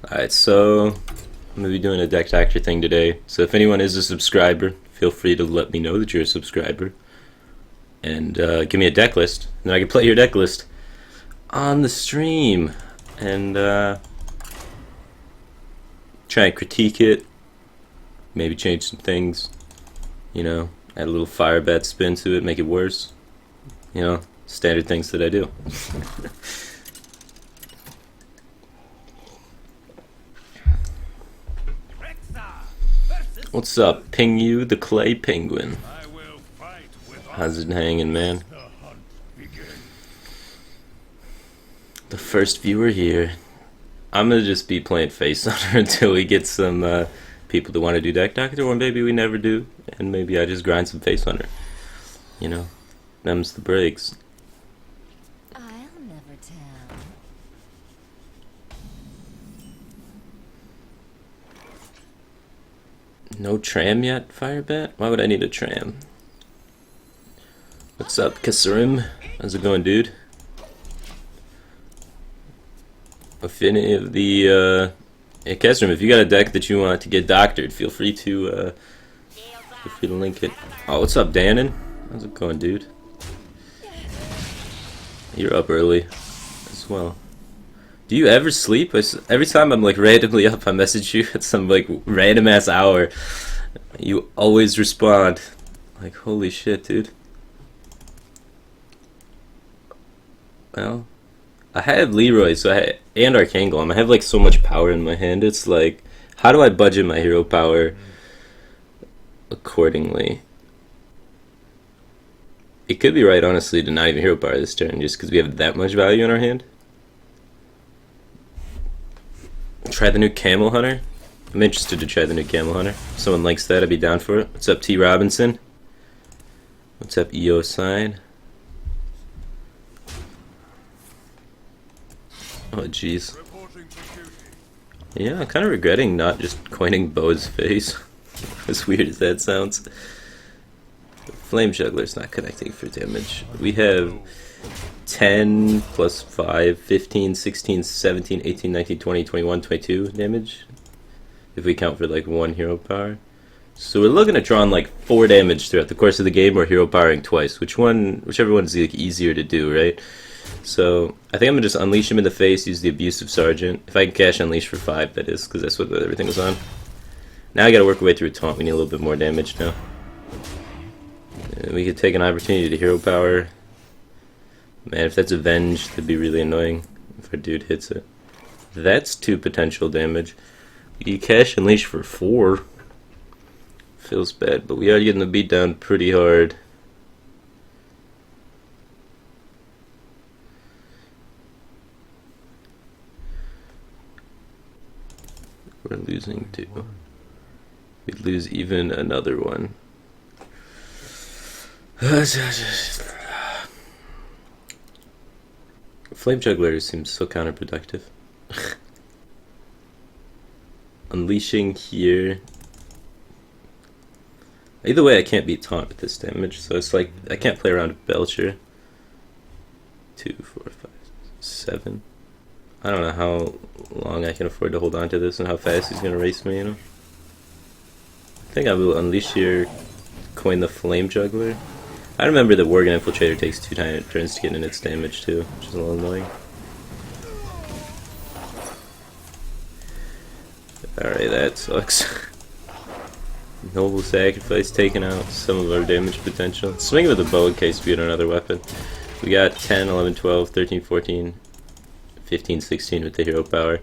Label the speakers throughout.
Speaker 1: Alright, so I'm going to be doing a deck doctor thing today. So if anyone is a subscriber, feel free to let me know that you're a subscriber. And give me a deck list. And I can play your deck list on the stream. And try and critique it. Maybe change some things. You know, add a little Firebat spin to it, make it worse. You know, standard things that I do. What's up, Ping You, the Clay Penguin? How's it hanging, man? The first viewer here. I'm gonna just be playing Face Hunter until we get some people that want to do deck doctor, or maybe we never do, and maybe I just grind some Face Hunter. You know, them's the breaks.
Speaker 2: I'll never tell.
Speaker 1: No tram yet, Firebat? Why would I need a tram? What's up, Kassarim? How's it going, dude? If any of the, hey, Kassarim, if you got a deck that you want to get doctored, feel free to link it. Oh, what's up, Dannon? How's it going, dude? You're up early as well. Do you ever sleep? Every time I'm like randomly up, I message you at some like random ass hour. You always respond. Like, holy shit, dude. Well, I have Leroy, and Arcane Golem. I have like so much power in my hand. It's like, how do I budget my hero power accordingly? It could be right, honestly, to not even hero power this turn, just because we have that much value in our hand. Try the new Camel Hunter. I'm interested to try the new Camel Hunter. If someone likes that, I'd be down for it. What's up, T. Robinson? What's up, EO Sign? Oh, jeez. Yeah, I'm kind of regretting not just coining Bo's face. As weird as that sounds. Flame Juggler's not connecting for damage. We have 10 plus 5, 15, 16, 17, 18, 19, 20, 21, 22 damage. If we count for like one hero power. So we're looking at drawing like 4 damage throughout the course of the game, or hero powering twice. Whichever one's like easier to do, right? So I think I'm gonna just unleash him in the face, use the Abusive Sergeant. If I can cash unleash for 5, that is, because that's what everything was on. Now I gotta work our way through a taunt. We need a little bit more damage now. We could take an opportunity to hero power. Man, if that's Avenge, that'd be really annoying if our dude hits it. That's 2 potential damage. You cash unleash for 4. Feels bad, but we are getting the beat down pretty hard. We're losing 2. We'd lose even another one. Flame Juggler seems so counterproductive. Unleashing here. Either way, I can't beat taunt with this damage, so it's like I can't play around with Belcher. 2, 4, 5, 7. I don't know how long I can afford to hold on to this and how fast he's gonna race me, you know? I think I will unleash here, coin the Flame Juggler. I remember that Worgen Infiltrator takes 2 turns to get in its damage too, which is a little annoying. Alright, that sucks. Noble Sacrifice taking out some of our damage potential. Swing with the bow in case we get another weapon. We got 10, 11, 12, 13, 14, 15, 16 with the hero power.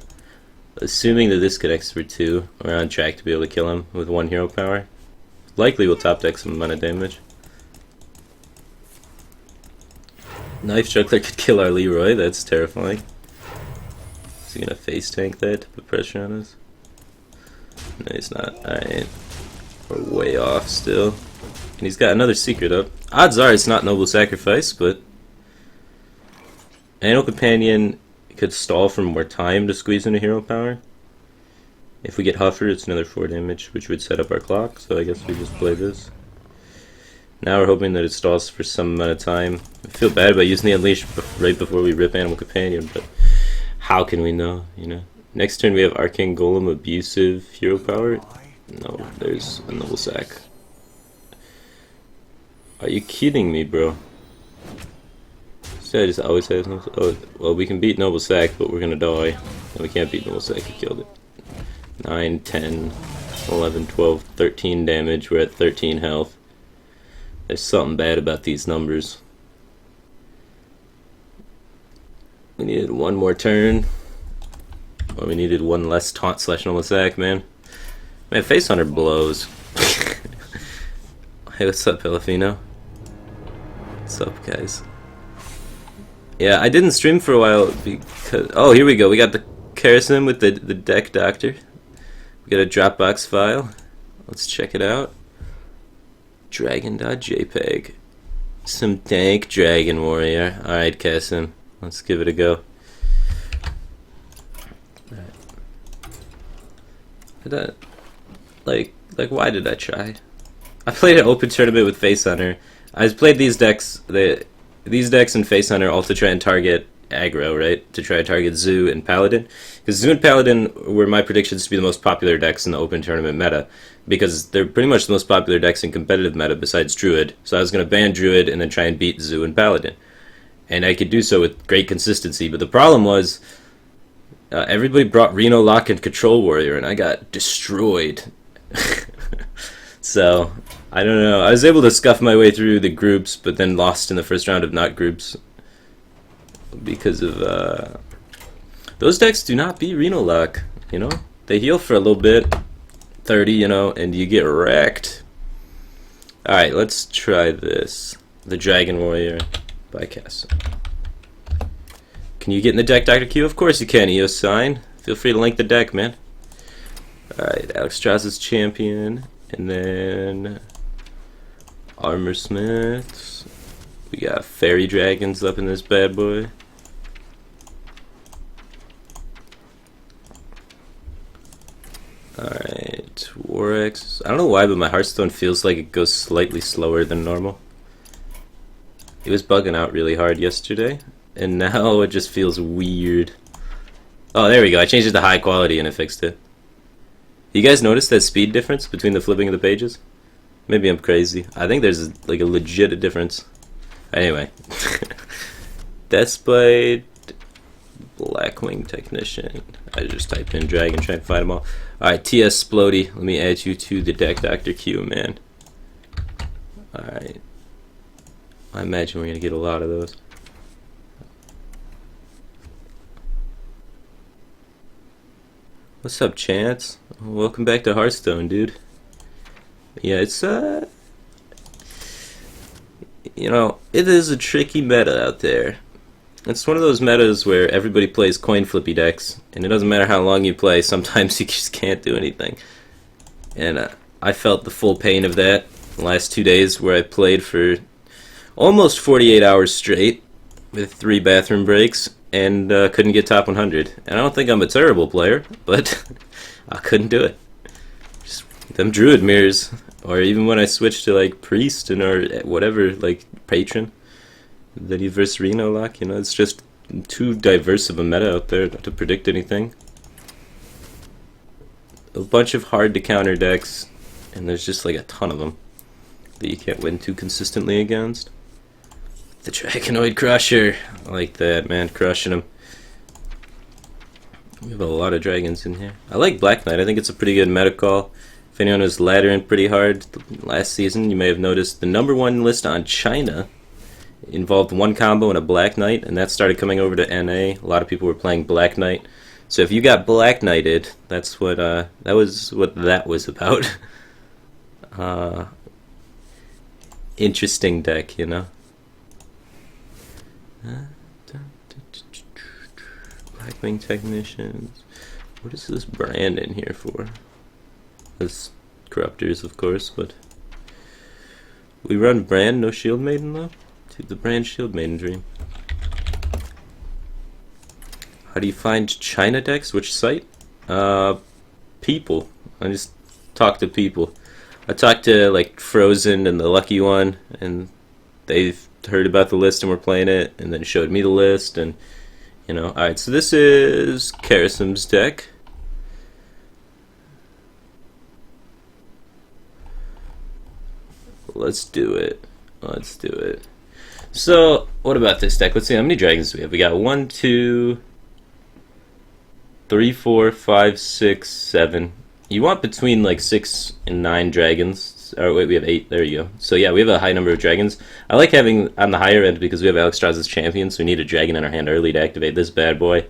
Speaker 1: Assuming that this connects for 2, we're on track to be able to kill him with 1 hero power. Likely we'll top deck some amount of damage. Knife Juggler could kill our Leroy, that's terrifying. Is he gonna face tank that to put pressure on us? No, he's not. Alright. We're way off still. And he's got another secret up. Odds are it's not Noble Sacrifice, but Animal Companion could stall for more time to squeeze into hero power. If we get Huffer, it's another 4 damage, which would set up our clock, so I guess we just play this. Now we're hoping that it stalls for some amount of time. I feel bad about using the Unleash right before we rip Animal Companion, but how can we know, you know? Next turn we have Arcane Golem, Abusive, Hero Power. No, there's a Noble Sack. Are you kidding me, bro? This guy just always has no. Oh, well, we can beat Noble Sack, but we're gonna die. And we can't beat Noble Sack, he killed it. 9, 10, 11, 12, 13 damage. We're at 13 health. There's something bad about these numbers. We needed one more turn. Well, we needed one less taunt slash Noble Sack, man. Man, Face Hunter blows. Hey, what's up, Pelafino? What's up, guys? Yeah, I didn't stream for a while because... Oh, here we go. We got the Kerosene with the deck doctor. We got a Dropbox file. Let's check it out. Dragon.jpg. Some dank Dragon Warrior. Alright, Kerosene. Let's give it a go. Alright. Like, why did I try? I played an open tournament with Face Hunter. I played these decks, these decks and Face Hunter all to try and target aggro, right? To try and target Zoo and Paladin. Because Zoo and Paladin were my predictions to be the most popular decks in the open tournament meta. Because they're pretty much the most popular decks in competitive meta besides Druid. So I was going to ban Druid and then try and beat Zoo and Paladin. And I could do so with great consistency. But the problem was, everybody brought Reno, Lock, and Control Warrior, and I got destroyed. So, I don't know. I was able to scuff my way through the groups, but then lost in the first round of not groups. Because of, those decks do not beat Reno Lock, you know? They heal for a little bit, 30, you know, and you get wrecked. Alright, let's try this. The Dragon Warrior by Cass. Can you get in the deck, Dr. Q? Of course you can, EOS Sign. Feel free to link the deck, man. Alright, Alex Strauss' champion. And then Armor Smiths. We got Fairy Dragons up in this bad boy. Alright, Warex. I don't know why, but my Hearthstone feels like it goes slightly slower than normal. It was bugging out really hard yesterday, and now it just feels weird. Oh, there we go. I changed it to high quality and it fixed it. You guys notice that speed difference between the flipping of the pages? Maybe I'm crazy. I think there's like a legit difference. Anyway. Deathblade, Blackwing Technician. I just typed in Dragon, trying to find them all. Alright, TS Splody. Let me add you to the deck, Dr. Q, man. Alright. I imagine we're going to get a lot of those. What's up, Chance? Welcome back to Hearthstone, dude. Yeah, it's, you know, it is a tricky meta out there. It's one of those metas where everybody plays coin flippy decks, and it doesn't matter how long you play, sometimes you just can't do anything. And I felt the full pain of that the last 2 days where I played for almost 48 hours straight with 3 bathroom breaks. And couldn't get top 100. And I don't think I'm a terrible player, but I couldn't do it. Just them Druid mirrors, or even when I switched to like Priest and or whatever, like Patron, the versus Reno Lock, you know, it's just too diverse of a meta out there to predict anything. A bunch of hard to counter decks, and there's just like a ton of them that you can't win too consistently against. The Draconoid Crusher. I like that, man. Crushing them. We have a lot of dragons in here. I like Black Knight. I think it's a pretty good meta call. If anyone was laddering pretty hard last season, you may have noticed the #1 list on China involved one combo and a Black Knight, and that started coming over to NA. A lot of people were playing Black Knight. So if you got Black Knighted, that's what that was about. Interesting deck, you know. Blackwing Technicians. What is this brand in here for? This Corruptors, of course, but we run brand, no Shield Maiden though? Dude, the brand Shield Maiden dream. How do you find China decks? Which site? People. I just talk to people. I talked to like Frozen and the Lucky One, and they've heard about the list and were playing it, and then showed me the list, and You know. Alright, so this is Karasim's deck. Let's do it. Let's do it. So, what about this deck? Let's see, how many dragons do we have? We got 1, 2, 3, 4, 5, 6, 7. You want between like 6 and 9 dragons. Or wait, we have 8. There you go. So yeah, we have a high number of dragons. I like having on the higher end because we have Alexstrasza's champion, so we need a dragon in our hand early to activate this bad boy.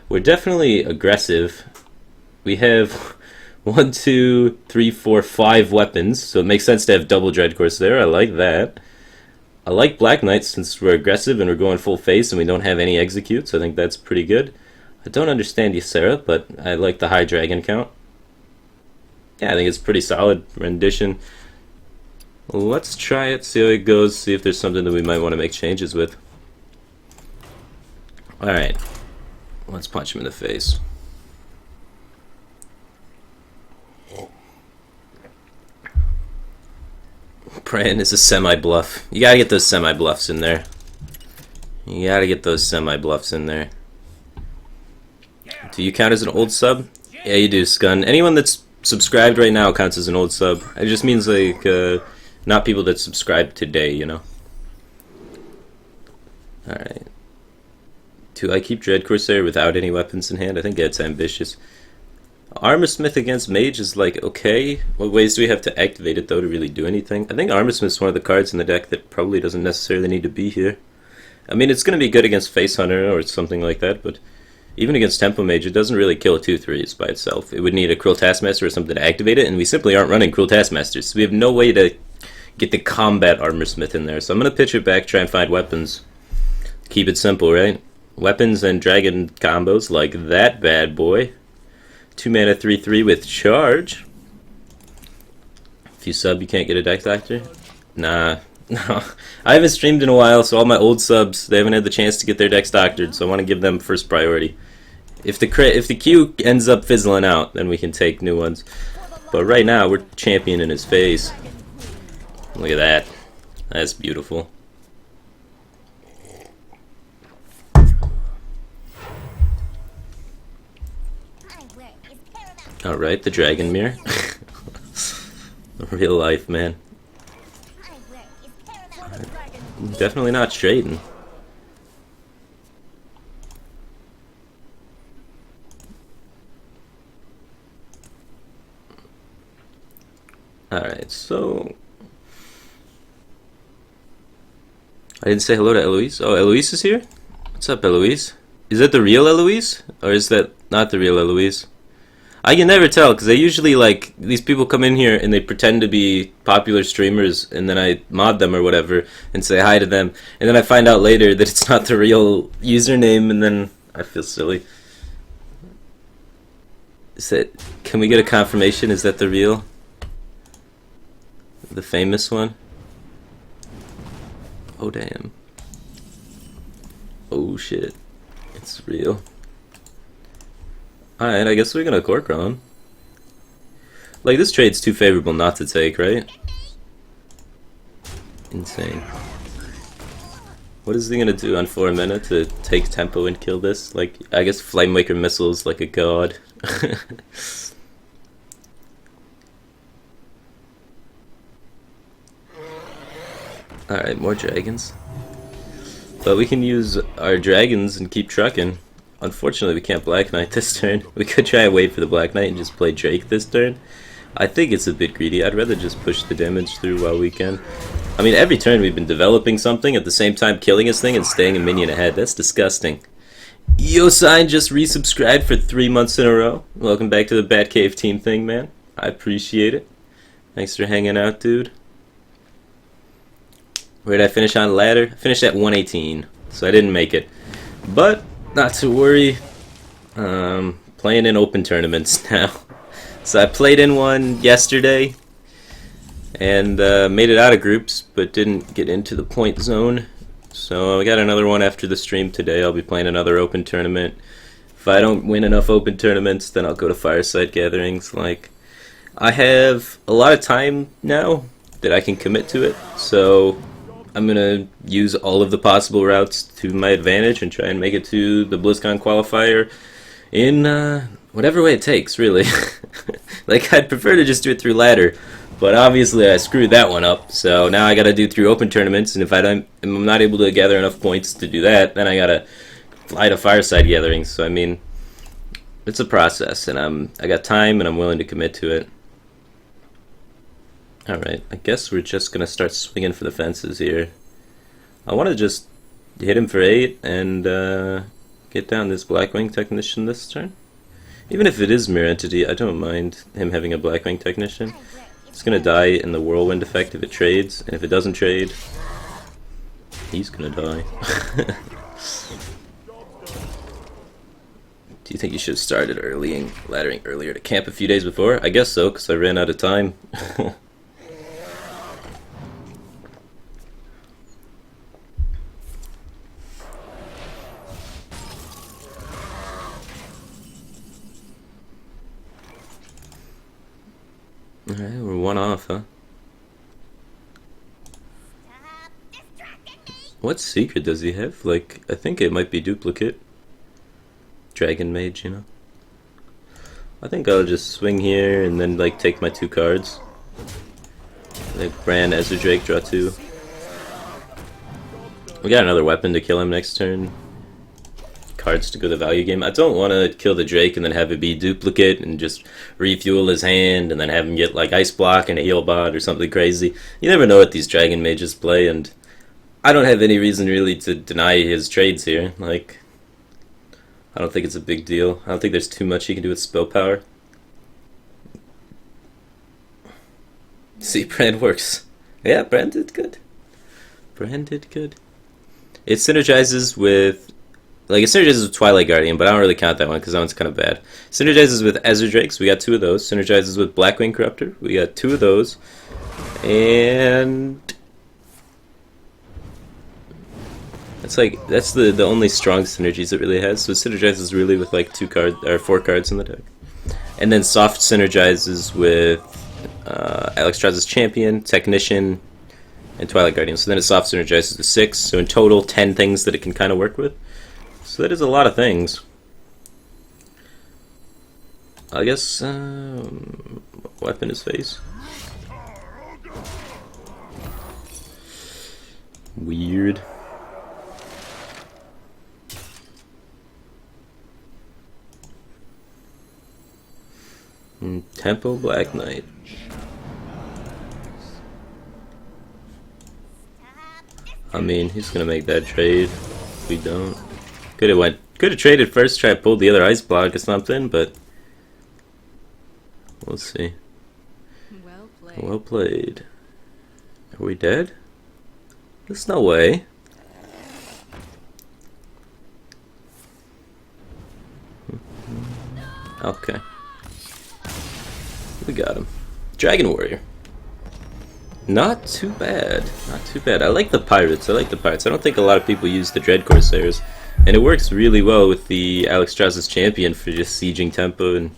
Speaker 1: We're definitely aggressive. We have 1, 2, 3, 4, 5 weapons, so it makes sense to have double Dreadcourse there. I like that. I like Black Knights since we're aggressive and we're going full face and we don't have any executes. I think that's pretty good. I don't understand Ysera, but I like the high dragon count. Yeah, I think it's pretty solid rendition. Let's try it, see how it goes, see if there's something that we might want to make changes with. Alright, let's punch him in the face. Pran is a semi-bluff. You gotta get those semi-bluffs in there. You gotta get those semi-bluffs in there. Do you count as an old sub? Yeah, you do, Scun. Anyone that's subscribed right now counts as an old sub. It just means like not people that subscribe today, you know. Alright. Do I keep Dread Corsair without any weapons in hand? I think that's ambitious. Armor Smith against Mage is like okay. What ways do we have to activate it though to really do anything? I think Armor Smith is one of the cards in the deck that probably doesn't necessarily need to be here. I mean, it's going to be good against Face Hunter or something like that, but even against Tempo Mage, it doesn't really kill 2/3s by itself. It would need a Cruel Taskmaster or something to activate it, and we simply aren't running Cruel Taskmasters, so we have no way to get the combat Armor Smith in there. So I'm going to pitch it back, try and find weapons. Keep it simple, right? Weapons and dragon combos like that bad boy. 2 mana 3/3 with charge. If you sub, you can't get a Dex Doctor? Nah. No. I haven't streamed in a while, so all my old subs, they haven't had the chance to get their decks doctored, so I want to give them first priority. If the queue ends up fizzling out, then we can take new ones. But right now, we're championing his face. Look at that. That's beautiful. Alright, the Dragon Mirror. Real life, man. Definitely not trading. Alright, so I didn't say hello to Eloise. Oh, Eloise is here? What's up, Eloise? Is that the real Eloise? Or is that not the real Eloise? I can never tell, because they usually, like, these people come in here and they pretend to be popular streamers, and then I mod them or whatever, and say hi to them, and then I find out later that it's not the real username, and then I feel silly. Is that, can we get a confirmation? Is that the real? The famous one? Oh, damn. Oh, shit. It's real. Alright, I guess we're gonna Cork Run. Like, this trade's too favorable not to take, right? Insane. What is he gonna do on 4 mana to take tempo and kill this? Like, I guess Flamemaker Missile's like a god. Alright, more dragons. But we can use our dragons and keep trucking. Unfortunately, we can't Black Knight this turn. We could try and wait for the Black Knight and just play Drake this turn. I think it's a bit greedy. I'd rather just push the damage through while we can. I mean, every turn we've been developing something at the same time killing his thing and staying a minion ahead. That's disgusting. Yosign just resubscribed for 3 months in a row. Welcome back to the Batcave team thing, man. I appreciate it. Thanks for hanging out, dude. Where did I finish on ladder? I finished at 118, so I didn't make it. But not to worry. Playing in open tournaments now. So I played in one yesterday and made it out of groups, but didn't get into the point zone. So I got another one after the stream today. I'll be playing another open tournament. If I don't win enough open tournaments, then I'll go to Fireside Gatherings. Like, I have a lot of time now that I can commit to it. So I'm gonna use all of the possible routes to my advantage and try and make it to the BlizzCon qualifier in whatever way it takes, really. Like, I'd prefer to just do it through ladder, but obviously I screwed that one up, so now I gotta do through open tournaments, and if I'm not able to gather enough points to do that, then I gotta fly to Fireside gatherings. So I mean, it's a process, and I got time and I'm willing to commit to it. Alright, I guess we're just gonna start swinging for the fences here. I want to just hit him for 8 and get down this Blackwing Technician this turn. Even if it is Mirror Entity, I don't mind him having a Blackwing Technician. It's gonna die in the Whirlwind effect if it trades, and if it doesn't trade, he's gonna die. Do you think you should have started laddering earlier to camp a few days before? I guess so, because I ran out of time. Alright, we're one off, huh? What secret does he have? Like, I think it might be duplicate. Dragon Mage, you know? I think I'll just swing here and then, like, take my 2 cards. Like, Bran, Ezra Drake, draw 2. We got another weapon to kill him next turn. Cards to go the value game. I don't want to kill the Drake and then have it be duplicate and just refuel his hand and then have him get like Ice Block and a heal bot or something crazy. You never know what these Dragon Mages play, and I don't have any reason really to deny his trades here. Like, I don't think it's a big deal. I don't think there's too much he can do with spell power. See, Bran works. Yeah, Bran did good. Bran did good. It synergizes with... Like, it synergizes with Twilight Guardian, but I don't really count that one because that one's kind of bad. Synergizes with Ezra Drakes, we got 2 of those. Synergizes with Blackwing Corruptor, we got 2 of those. And... that's the only strong synergies it really has. So it synergizes really with like 4 cards in the deck. And then soft synergizes with Alexstrasza's Champion, Technician, and Twilight Guardian. So then it soft synergizes to 6. So in total, 10 things that it can kind of work with. So that is a lot of things. I guess, weapon his face. Weird. Tempo Black Knight. I mean, he's gonna make that trade. If we don't. Could have traded first, try to pull the other Ice Block or something, but we'll see.
Speaker 2: Well played.
Speaker 1: Well played. Are we dead? There's no way. Okay. We got him. Dragon Warrior. Not too bad. Not too bad. I like the Pirates. I don't think a lot of people use the Dread Corsairs. And it works really well with the Alexstrasza's Champion for just sieging tempo and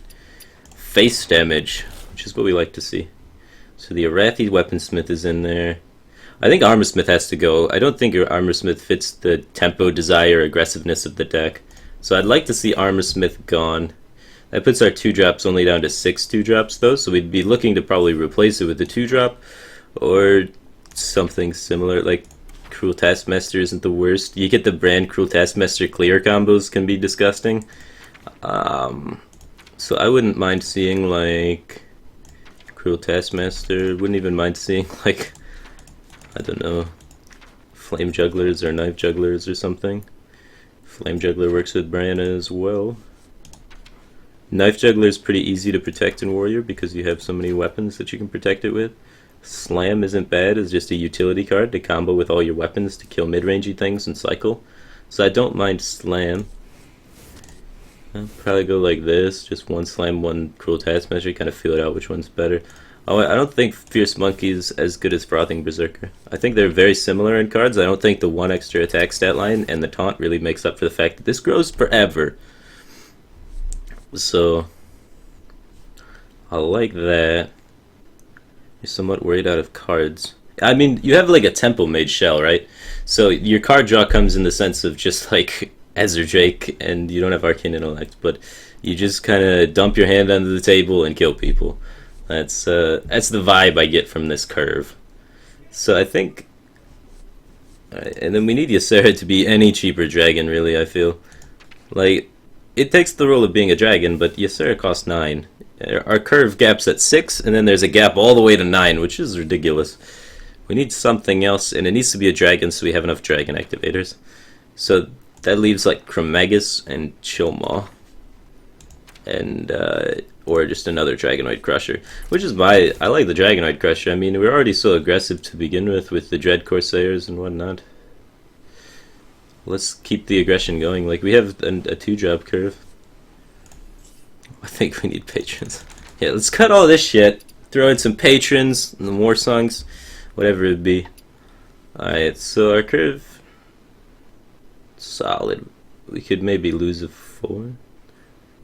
Speaker 1: face damage, which is what we like to see. So the Arathi Weaponsmith is in there. I think Armorsmith has to go. I don't think your Armorsmith fits the tempo, desire, aggressiveness of the deck. So I'd like to see Armorsmith gone. That puts our 2-drops only down to 6 2-drops though, so we'd be looking to probably replace it with a 2-drop or something similar. Like Cruel Taskmaster isn't the worst. You get the brand Cruel Taskmaster clear combos can be disgusting. So I wouldn't mind seeing like Cruel Taskmaster. Wouldn't even mind seeing like, I don't know, Flame Jugglers or Knife Jugglers or something. Flame Juggler works with Brianna as well. Knife Juggler is pretty easy to protect in Warrior because you have so many weapons that you can protect it with. Slam isn't bad, it's just a utility card to combo with all your weapons to kill mid-rangey things and cycle. So I don't mind Slam. I'll probably go like this, just 1 Slam, 1 Cruel Taskmaster, kind of feel it out which one's better. Oh, I don't think Fierce Monkey is as good as Frothing Berserker. I think they're very similar in cards. I don't think the 1 extra attack stat line and the taunt really makes up for the fact that this grows forever. So, I like that. You're somewhat worried out of cards. I mean, you have like a temple made shell, right? So your card draw comes in the sense of just like Ezra Drake, and you don't have arcane intellect, but you just kind of dump your hand under the table and kill people. That's the vibe I get from this curve. So I think, and then we need Ysera to be any cheaper dragon. Really, I feel like it takes the role of being a dragon, but Ysera costs 9. Our curve gaps at 6, and then there's a gap all the way to 9, which is ridiculous. We need something else, and it needs to be a dragon so we have enough dragon activators. So that leaves like Chromagus and Chilmaw, and or just another Dragonoid Crusher, which is why I like the Dragonoid Crusher. I mean, we're already so aggressive to begin with the Dread Corsairs and whatnot. Let's keep the aggression going. Like, we have a 2-drop curve. I think we need patrons. Yeah, let's cut all this shit. Throw in some patrons and more songs, whatever it be. Alright, so our curve, solid. We could maybe lose a 4.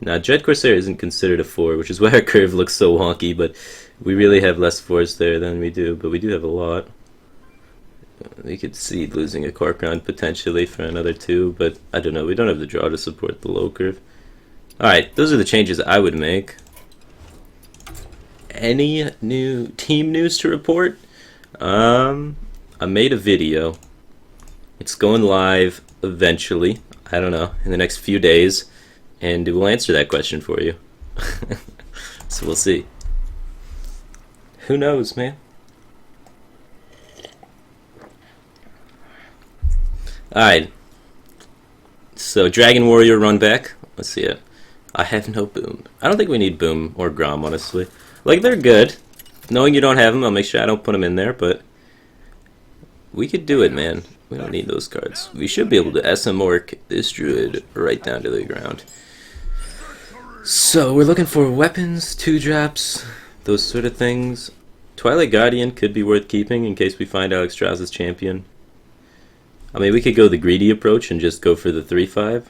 Speaker 1: Now, Dread Corsair isn't considered a 4, which is why our curve looks so wonky, but we really have less 4s there than we do, but we do have a lot. We could see losing a Corcoran potentially for another 2, but I don't know, we don't have the draw to support the low curve. Alright, those are the changes I would make. Any new team news to report? I made a video. It's going live eventually, I don't know, in the next few days, and it will answer that question for you. So we'll see. Who knows, man? Alright. So, Dragon Warrior run back. Let's see it. I have no boom. I don't think we need boom or Grom, honestly. Like, they're good. Knowing you don't have them, I'll make sure I don't put them in there, but we could do it, man. We don't need those cards. We should be able to SM Orc this druid right down to the ground. So, we're looking for weapons, 2-drops, those sort of things. Twilight Guardian could be worth keeping in case we find Alex Strauss's champion. I mean, we could go the greedy approach and just go for the 3-5.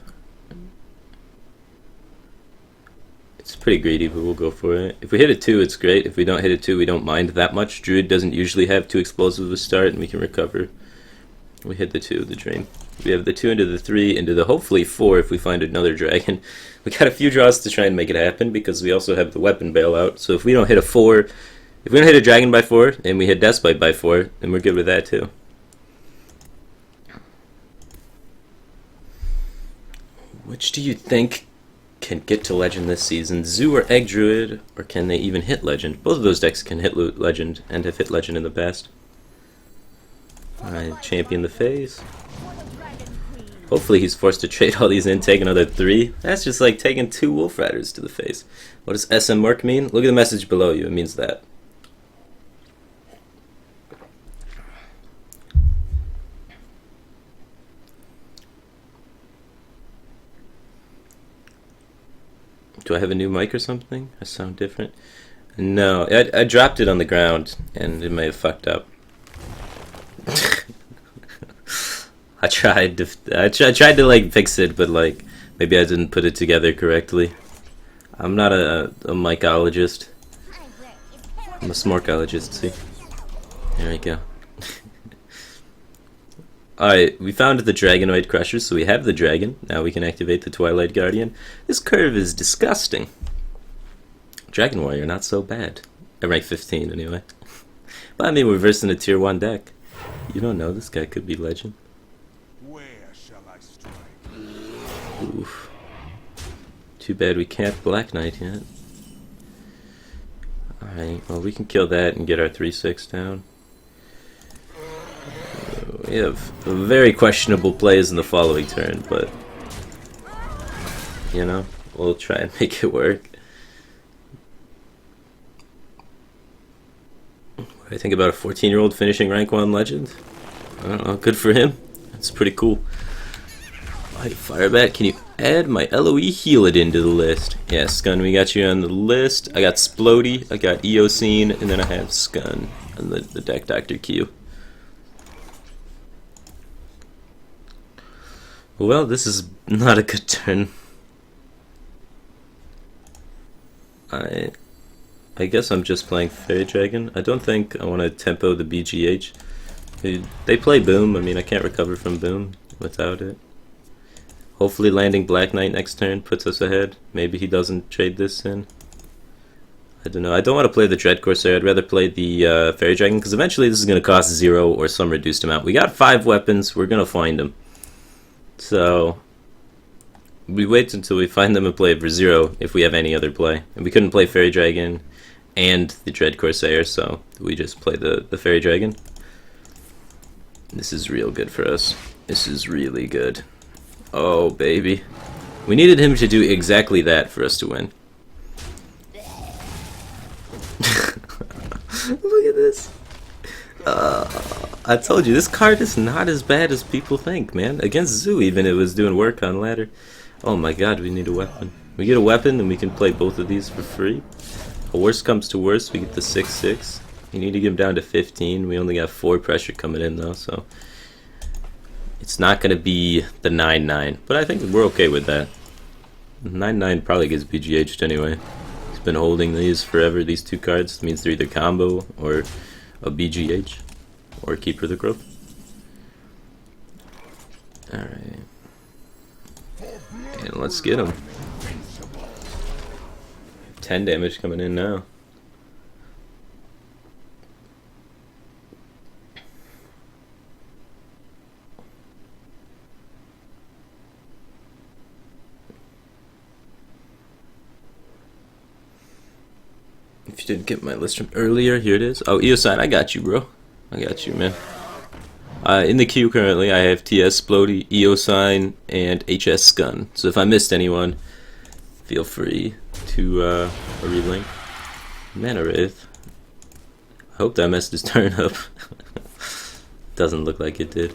Speaker 1: It's pretty greedy, but we'll go for it. If we hit a 2, it's great. If we don't hit a 2, we don't mind that much. Druid doesn't usually have 2 explosives to start, and we can recover. We hit the 2, the drain. We have the 2 into the 3, into the hopefully 4 if we find another dragon. We got a few draws to try and make it happen, because we also have the weapon bailout. So if we don't hit a 4, if we don't hit a dragon by 4, and we hit Deathbite by 4, then we're good with that too. Which do you think can get to Legend this season? Zoo or Egg Druid, or can they even hit Legend? Both of those decks can hit Legend, and have hit Legend in the past. Alright, champion the phase. Hopefully he's forced to trade all these in, take another 3. That's just like taking 2 Wolf Riders to the face. What does SM Work mean? Look at the message below you, it means that. Do I have a new mic or something? I sound different. No, I dropped it on the ground, and it may have fucked up. I tried to like fix it, but like maybe I didn't put it together correctly. I'm not a mycologist. I'm a smorkologist. See, there we go. Alright, we found the Dragonoid Crusher, so we have the dragon. Now we can activate the Twilight Guardian. This curve is disgusting. Dragon Warrior, not so bad. At rank 15, anyway. But I mean, we're versing a tier 1 deck. You don't know, this guy could be Legend.
Speaker 3: Where shall I strike?
Speaker 1: Oof. Too bad we can't Black Knight yet. Alright, well, we can kill that and get our 3-6 down. We have very questionable plays in the following turn, but you know, we'll try and make it work. What do I think about a 14-year-old finishing rank 1 Legend? I don't know, good for him. That's pretty cool. Alright, Firebat, can you add my LOE Heal It into the list? Yeah, Scun, we got you on the list. I got Splody, I got Eocene, and then I have Scun and the deck Dr. Q. Well, this is not a good turn. I guess I'm just playing Fairy Dragon. I don't think I want to tempo the BGH. They play Boom. I mean, I can't recover from Boom without it. Hopefully landing Black Knight next turn puts us ahead. Maybe he doesn't trade this in. I don't know. I don't want to play the Dread Corsair. I'd rather play the Fairy Dragon, because eventually this is going to cost 0 or some reduced amount. We got 5 weapons. We're going to find them. So we wait until we find them and play it for 0 if we have any other play. And we couldn't play Fairy Dragon and the Dread Corsair, so we just play the Fairy Dragon. This is real good for us. This is really good. Oh, baby. We needed him to do exactly that for us to win. Look at this. I told you, this card is not as bad as people think, man. Against Zoo, even, it was doing work on ladder. Oh my god, we need a weapon. We get a weapon, and we can play both of these for free. A worst comes to worst, we get the 6/6. You need to get him down to 15. We only got 4 pressure coming in, though, so it's not going to be the 9/9, but I think we're okay with that. 9/9 probably gets BGH'd anyway. He's been holding these forever, these 2 cards. It means they're either combo or a BGH or Keeper the Growth. Alright. And let's get him. 10 damage coming in now. If you didn't get my list from earlier, here it is. Oh, Eosign, I got you, bro. I got you, man. In the queue currently, I have TS Splody, Eosign, and HS Scun. So if I missed anyone, feel free to relink. Mana Wraith. I hope that messed his turn up. Doesn't look like it did.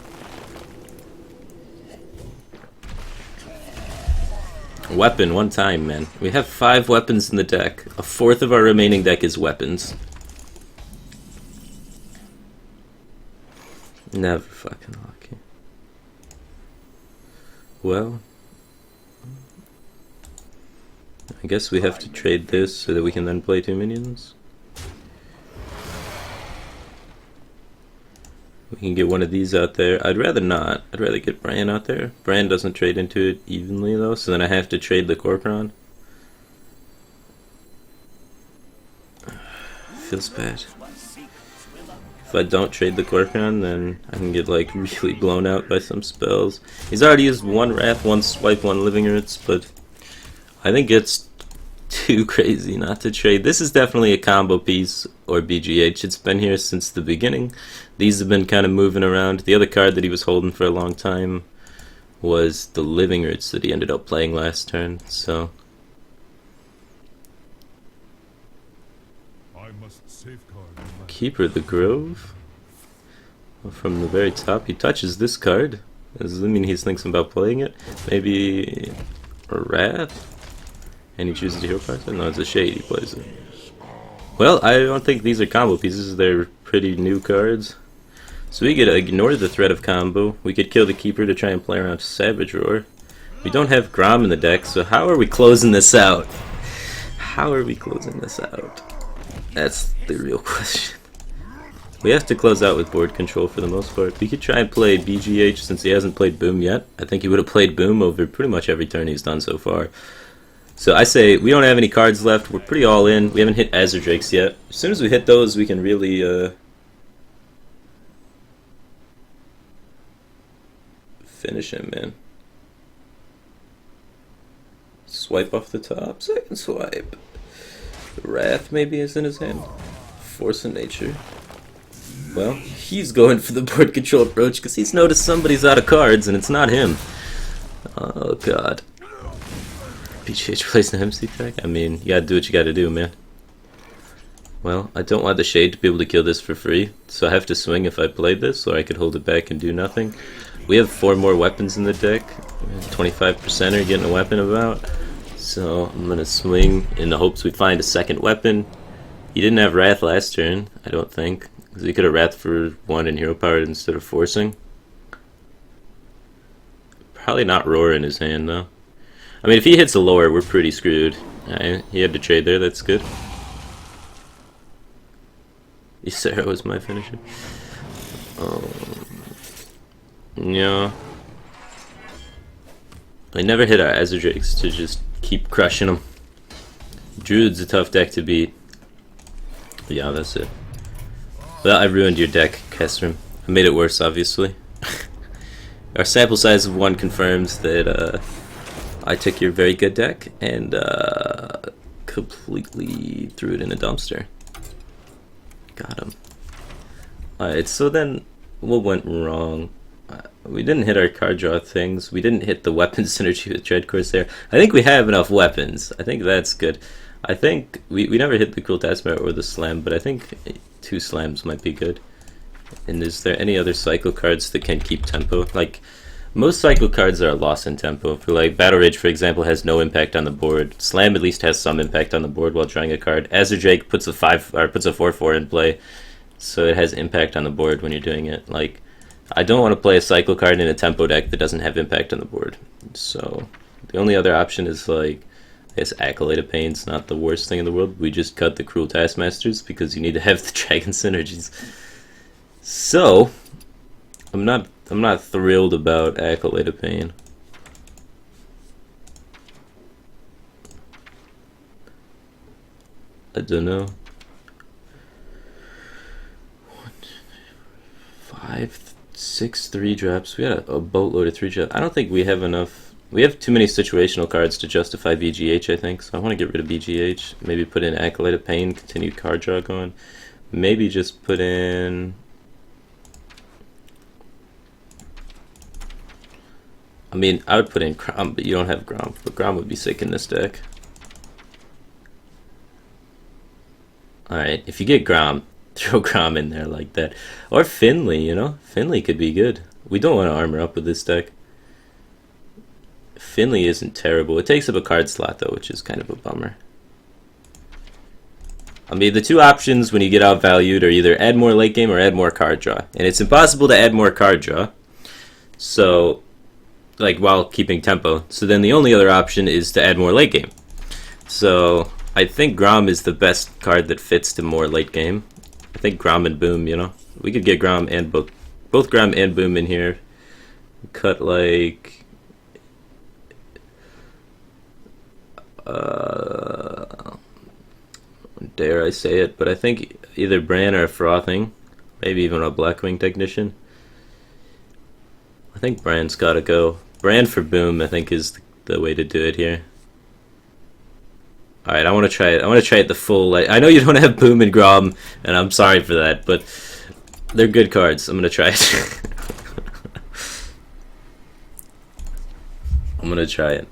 Speaker 1: Weapon, one time, man. We have 5 weapons in the deck. A fourth of our remaining deck is weapons. Never fucking lucky. Well, I guess we have to trade this so that we can then play 2 minions. We can get one of these out there. I'd rather not. I'd rather get Bran out there. Bran doesn't trade into it evenly though, so then I have to trade the Corcoran. Feels bad. If I don't trade the Corcoran, then I can get like really blown out by some spells. He's already used 1 Wrath, 1 Swipe, 1 Living Roots, but I think it's too crazy not to trade. This is definitely a combo piece or BGH. It's been here since the beginning. These have been kind of moving around. The other card that he was holding for a long time was the Living Roots that he ended up playing last turn. So
Speaker 3: I must safeguard my
Speaker 1: Keeper the Grove. From the very top, he touches this card. Does that mean he's thinking about playing it? Maybe a Wrath? And he chooses the hero card? No, it's a Shade, he plays it. Well, I don't think these are combo pieces. They're pretty new cards. So we could ignore the threat of combo. We could kill the Keeper to try and play around Savage Roar. We don't have Grom in the deck, so how are we closing this out? How are we closing this out? That's the real question. We have to close out with board control for the most part. We could try and play BGH since he hasn't played Boom yet. I think he would have played Boom over pretty much every turn he's done so far. So I say we don't have any cards left. We're pretty all in. We haven't hit Azure Drakes yet. As soon as we hit those, we can really finish him, man. Swipe off the top. Second swipe. Wrath maybe is in his hand. Force of Nature. Well, he's going for the board control approach because he's noticed somebody's out of cards and it's not him. Oh god. BGH plays an MC tech? I mean, you gotta do what you gotta do, man. Well, I don't want the Shade to be able to kill this for free, so I have to swing if I play this, or I could hold it back and do nothing. We have 4 more weapons in the deck. 25% are getting a weapon about. So I'm gonna swing in the hopes we find a second weapon. He didn't have Wrath last turn, I don't think. Because he could have Wrath for 1 and Hero Powered instead of forcing. Probably not Roar in his hand, though. I mean, if he hits a lower, we're pretty screwed. He had to trade there, that's good. Ysera was my finisher. Yeah. I never hit our Azerdrakes to just keep crushing them. Druid's a tough deck to beat. But yeah, that's it. Well, I ruined your deck, Kestrim. I made it worse, obviously. Our sample size of 1 confirms that I took your very good deck and completely threw it in a dumpster. Got him. Alright, so then what went wrong? We didn't hit our card draw things. We didn't hit the weapon synergy with Dread Corsair. I think we have enough weapons. I think that's good. I think we never hit the Cruel Taskmaster or the Slam, but I think 2 slams might be good. And is there any other cycle cards that can keep tempo? Like, most cycle cards are a loss in tempo. For like Battle Rage, for example, has no impact on the board. Slam at least has some impact on the board while drawing a card. Azerdrake puts a 4/4 in play, so it has impact on the board when you're doing it. Like, I don't want to play a cycle card in a tempo deck that doesn't have impact on the board. So the only other option is like, I guess Acolyte of Pain's not the worst thing in the world. We just cut the Cruel Taskmasters because you need to have the Dragon synergies. So I'm not thrilled about Acolyte of Pain. I don't know. 5, 6 3-drops. We had a boatload of 3-drops. I don't think we have enough. We have too many situational cards to justify BGH, I think. So I want to get rid of BGH. Maybe put in Acolyte of Pain, continue card draw going. Maybe just put in. I mean, I would put in Grom, but you don't have Grom. But Grom would be sick in this deck. Alright, if you get Grom, throw Grom in there like that. Or Finley, you know? Finley could be good. We don't want to armor up with this deck. Finley isn't terrible. It takes up a card slot, though, which is kind of a bummer. I mean, the 2 options when you get outvalued are either add more late game or add more card draw. And it's impossible to add more card draw. So, like, while keeping tempo. So then the only other option is to add more late game. So I think Grom is the best card that fits to more late game. I think Grom and Boom, you know. We could get Grom and both Grom and Boom in here. Cut like dare I say it, but I think either Bran or a Frothing, maybe even a Blackwing Technician. I think Bran's gotta go. Bran for Boom, I think, is the way to do it here. Alright, I want to try it. I want to try it the full. I know you don't have Boom and Grom, and I'm sorry for that, but they're good cards. I'm going to try it. I'm going to try it.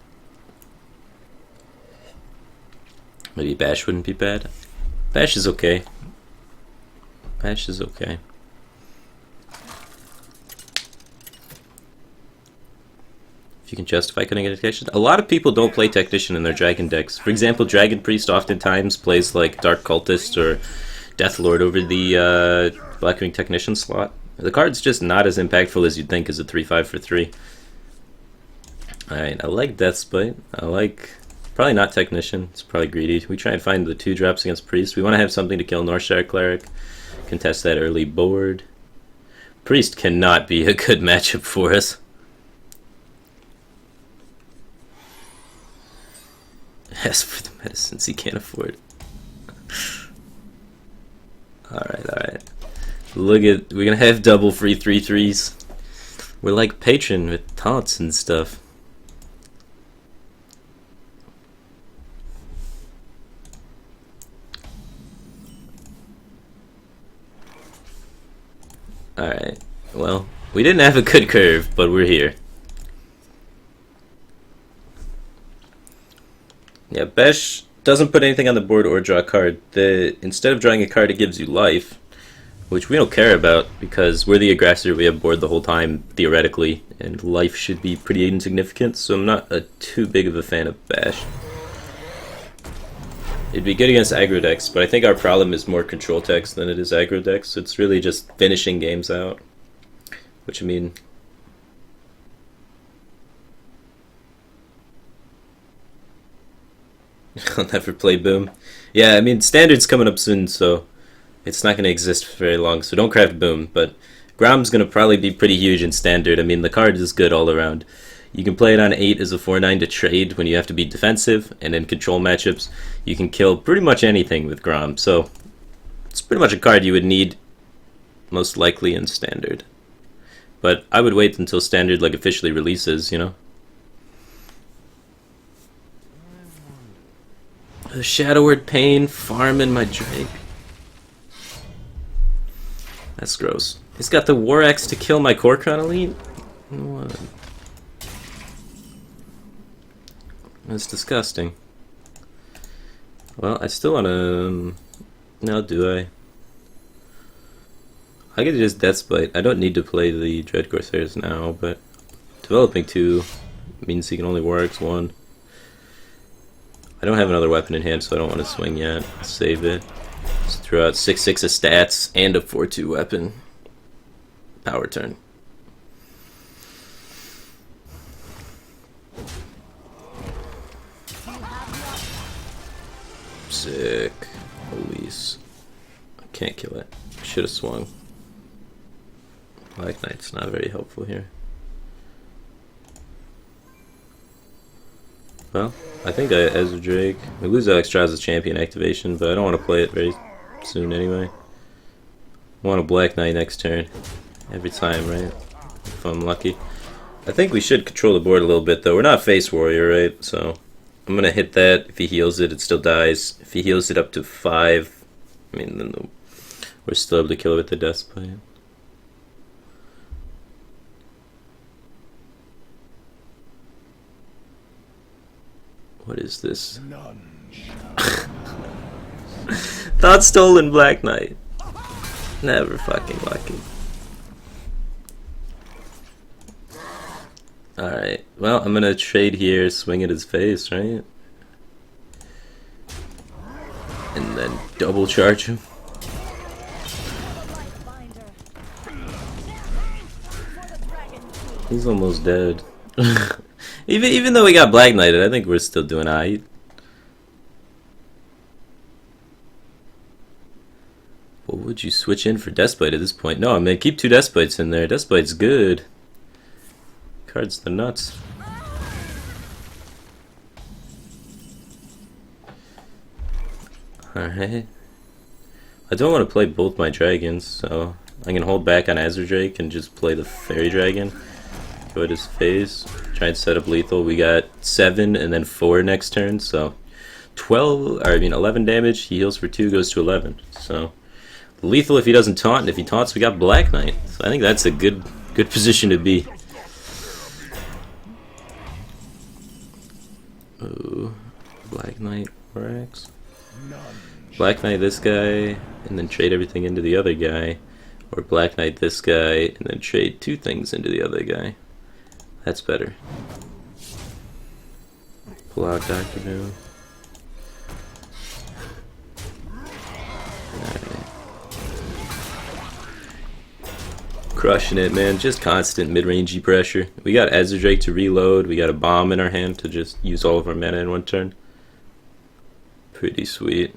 Speaker 1: Maybe Bash wouldn't be bad. Bash is okay. Bash is okay. If you can justify cutting a Technician. A lot of people don't play Technician in their Dragon decks. For example, Dragon Priest oftentimes plays like Dark Cultist or Death Lord over the Blackwing Technician slot. The card's just not as impactful as you'd think as a 3/5 for 3. Alright, I like Deathspite. I like... Probably not Technician. It's probably greedy. We try and find the 2 drops against Priest. We want to have something to kill Northshire Cleric. Contest that early board. Priest cannot be a good matchup for us. Ask for the medicines he can't afford. Alright. Look at... We're gonna have double free 3/3s. We're like Patron with taunts and stuff. Alright. Well, we didn't have a good curve, but we're here. Yeah, Besh doesn't put anything on the board or draw a card. Instead of drawing a card, it gives you life, which we don't care about because we're the aggressor. We have board the whole time, theoretically, and life should be pretty insignificant, so I'm not too big of a fan of Bash. It'd be good against aggro decks, but I think our problem is more control decks than it is aggro decks. So it's really just finishing games out, which I mean... I'll never play Boom. Yeah, I mean, Standard's coming up soon, so it's not going to exist for very long, so don't craft Boom. But Grom's going to probably be pretty huge in Standard. I mean, the card is good all around. You can play it on 8 as a 4/9 to trade when you have to be defensive, and in control matchups, you can kill pretty much anything with Grom. So it's pretty much a card you would need most likely in Standard. But I would wait until Standard like officially releases, you know? The Shadowward Pain farming my Drake. That's gross. He's got the War Axe to kill my Kor'kron Elite? What? That's disgusting. Well, I still wanna... No, do I? I could just Deathbite. I don't need to play the Dread Corsairs now, but developing 2 means he can only War Axe 1. I don't have another weapon in hand, so I don't want to swing yet. I'll save it. Just throw out 6/6 of stats and a 4/2 weapon. Power turn. Sick. Police. I can't kill it. Should have swung. Black Knight's not very helpful here. Well, I think Ezra Drake. We lose Alex Trials as champion activation, but I don't want to play it very soon anyway. I want a Black Knight next turn. Every time, right? If I'm lucky. I think we should control the board a little bit, though. We're not Face Warrior, right? So I'm going to hit that. If he heals it, it still dies. If he heals it up to 5, I mean, then we're still able to kill it with the Deathbite. What is this? Thought stolen Black Knight. Never fucking lucky. Alright, well, I'm gonna trade here, swing at his face, right? And then double charge him. He's almost dead. Even though we got Black Knighted, I think we're still doing alright. What would you switch in for Deathbite at this point? No, I'm gonna keep 2 Deathbites in there. Deathbite's good. Card's the nuts. Alright. I don't want to play both my dragons, so I can hold back on Azure Drake and just play the Fairy Dragon. Go at his face. Try and set up lethal. We got 7 and then 4 next turn, so 11 damage. He heals for 2, goes to 11. So lethal if he doesn't taunt, and if he taunts, we got Black Knight. So I think that's a good position to be. Ooh, Black Knight War Axe. Black Knight this guy, and then trade everything into the other guy. Or Black Knight this guy, and then trade 2 things into the other guy. That's better. Pull out Dr. Doom. Crushing it, man. Just constant mid-rangey pressure. We got Ezra Drake to reload. We got a bomb in our hand to just use all of our mana in one turn. Pretty sweet.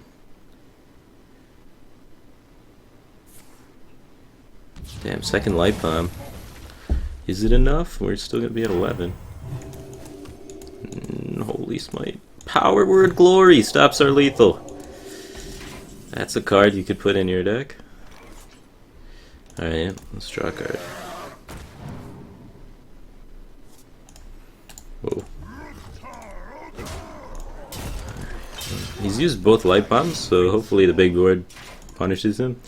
Speaker 1: Damn, second light bomb. Is it enough? We're still gonna be at 11. Holy smite. Power Word Glory stops our lethal. That's a card you could put in your deck. Alright, let's draw a card. Whoa. He's used both light bombs, so hopefully the big board punishes him.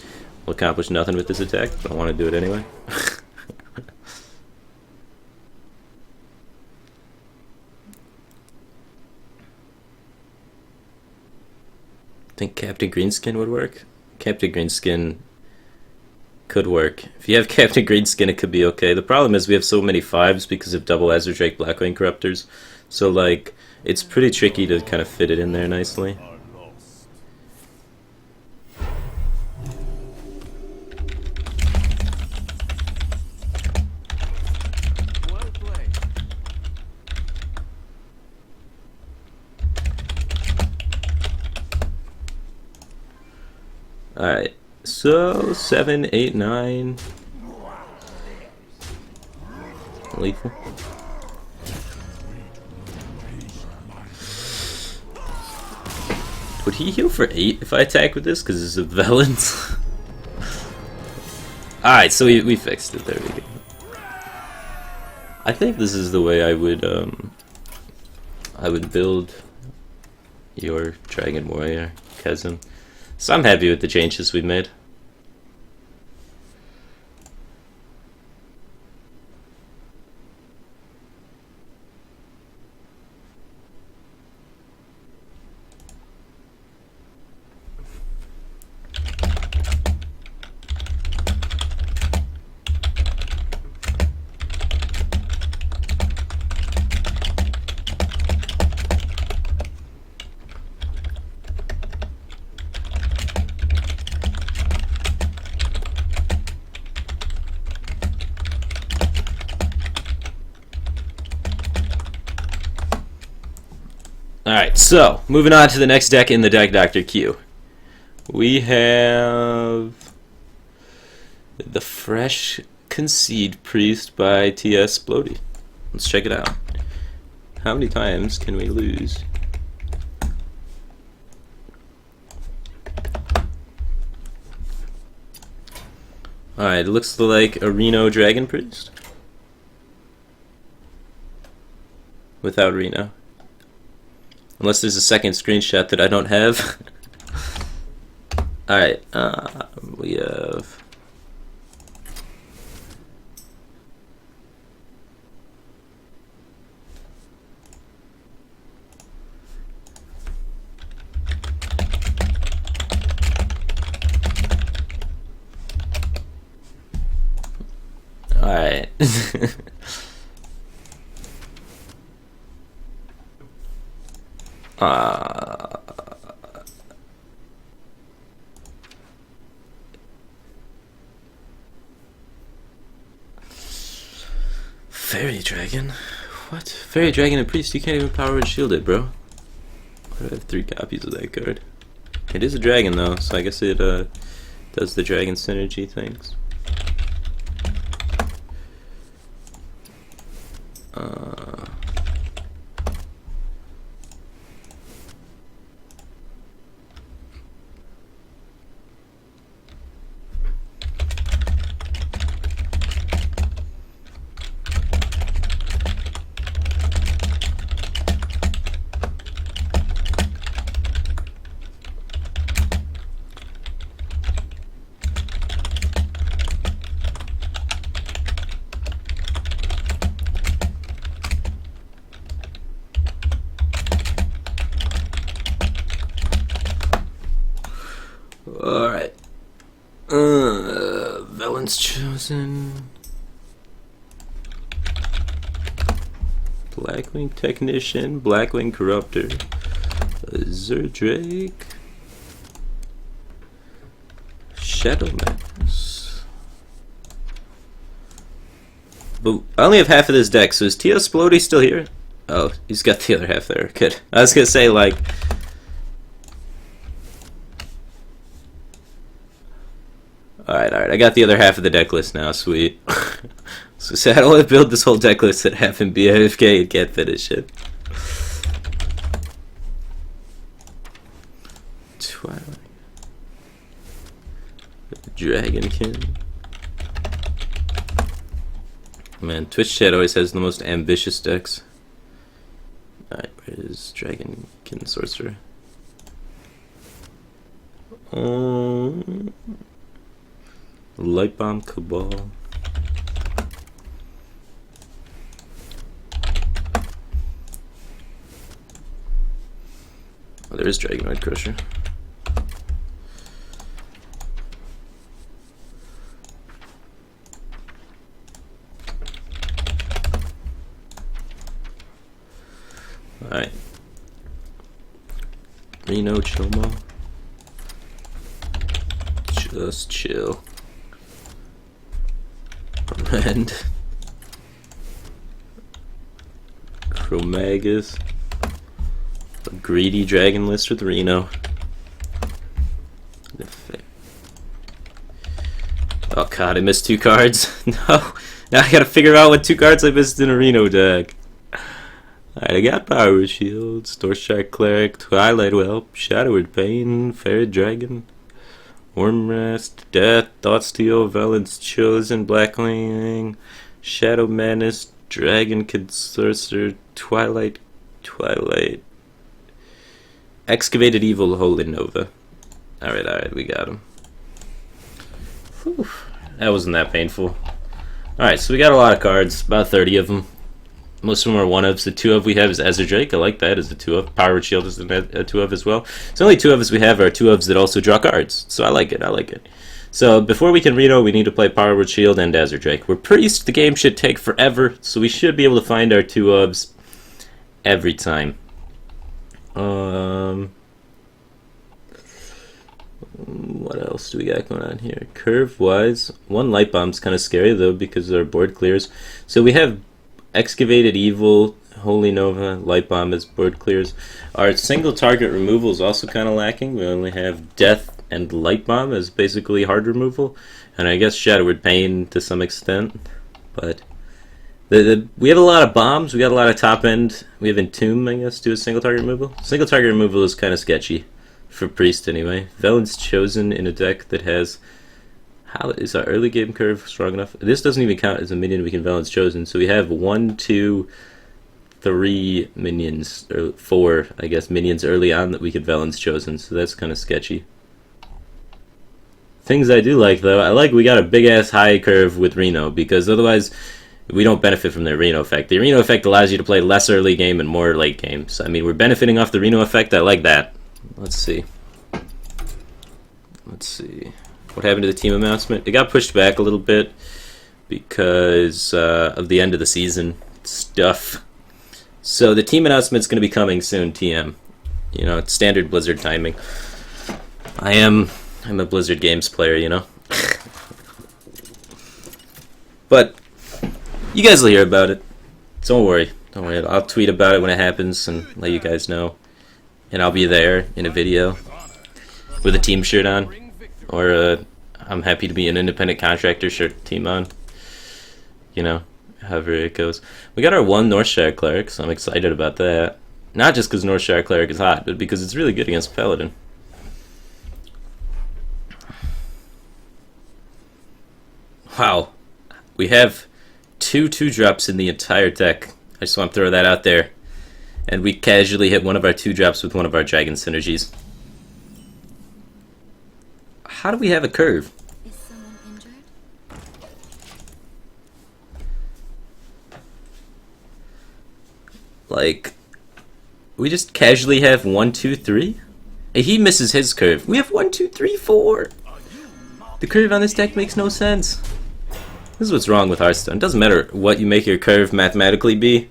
Speaker 1: We'll accomplish nothing with this attack, but I want to do it anyway. Think Captain Greenskin would work? Captain Greenskin could work. If you have Captain Greenskin, it could be okay. The problem is we have so many 5s because of double Azure Drake Blackwing Corruptors. So, like, it's pretty tricky to kind of fit it in there nicely. Alright, So 7, 8, 9. Lethal. Would he heal for 8 if I attack with this? Because it's a Velens. Alright, so we fixed it. There we go. I think this is the way I would build your Dragon Warrior, Chasm. So I'm happy with the changes we made. Alright, so, moving on to the next deck in the deck Dr. queue. We have the Fresh Concede Priest by T.S. Splody. Let's check it out. How many times can we lose? Alright, it looks like a Reno Dragon Priest. Without Reno. Unless there's a second screenshot that I don't have. Alright, we have... Alright. Fairy Dragon? What? Fairy Dragon and Priest, you can't even power and shield it, bro. Why do I have 3 copies of that card? It is a dragon though, so I guess it does the dragon synergy things. Alright. Villains chosen. Blackwing Technician, Blackwing Corruptor, Zerdrake, Shadow Max. But I only have half of this deck, so is T.S. Splody still here? Oh, he's got the other half there. Good. I was gonna say, like... Alright, I got the other half of the deck list now, sweet. So how do I build this whole deck list that have him be AFK and can't finish it? Twilight. Dragonkin. Man, Twitch chat always has the most ambitious decks. Alright, where is Dragonkin Sorcerer? Light Bomb Cabal. Oh, there is Dragonoid Crusher. Alright. Reno Chomo. Just chill. Rend. Chromagus. A greedy dragon list with Reno. Oh god, I missed 2 cards. No. Now I gotta figure out what 2 cards I missed in a Reno deck. Alright, I got Power Shield, Storeshark Cleric, Twilight Whelp, Shadowed Pain, Fairy Dragon, Wormrest, Death, Thoughtsteal, Valence Chosen, Blackwing, Shadow Madness, Dragon Consorcer, Twilight, Excavated Evil, Holy Nova. Alright, we got him. Whew, that wasn't that painful. Alright, so we got a lot of cards, about 30 of them. Most of them are 1-ofs. The 2-of we have is Ezra Drake. I like that as a 2-of. Power Shield is a 2-of as well. So only 2-ofs we have are 2-ofs that also draw cards. So I like it. So before we can Reno, we need to play Power Shield and Ezra Drake. We're Priest. The game should take forever, so we should be able to find our 2-ofs every time. What else do we got going on here? Curve-wise, 1 Light Bomb's kind of scary, though, because our board clears. So we have Excavated Evil, Holy Nova, Light Bomb as board clears. Our single target removal is also kind of lacking. We only have Death and Light Bomb as basically hard removal. And I guess Shadowed Pain to some extent. But we have a lot of bombs. We got a lot of top end. We have Entomb, I guess, do a single target removal. Single target removal is kind of sketchy. For Priest, anyway. Valence Chosen in a deck that has... How is our early game curve strong enough? This doesn't even count as a minion we can Valence Chosen. So we have 1, 2, 3 minions, or 4, I guess, minions early on that we could Valence Chosen. So that's kind of sketchy. Things I do like, though, I like we got a big-ass high curve with Reno, because otherwise we don't benefit from the Reno effect. The Reno effect allows you to play less early game and more late game. So, I mean, we're benefiting off the Reno effect. I like that. Let's see. What happened to the team announcement? It got pushed back a little bit because of the end of the season stuff. So the team announcement's going to be coming soon, TM. You know, it's standard Blizzard timing. I'm a Blizzard Games player, you know. But you guys will hear about it. Don't worry. I'll tweet about it when it happens and let you guys know. And I'll be there in a video with a team shirt on, or I'm happy to be an independent contractor shirt team on. You know, however it goes. We got our 1 Northshire Cleric, so I'm excited about that. Not just because Northshire Cleric is hot, but because it's really good against Paladin. Wow, we have 2 2-drops in the entire deck. I just want to throw that out there. And we casually hit one of our 2-drops with one of our Dragon Synergies. How do we have a curve?
Speaker 2: Is someone injured?
Speaker 1: Like, we just casually have 1, 2, 3? He misses his curve. We have 1, 2, 3, 4. The curve on this deck makes no sense. This is what's wrong with Hearthstone. It doesn't matter what you make your curve mathematically be.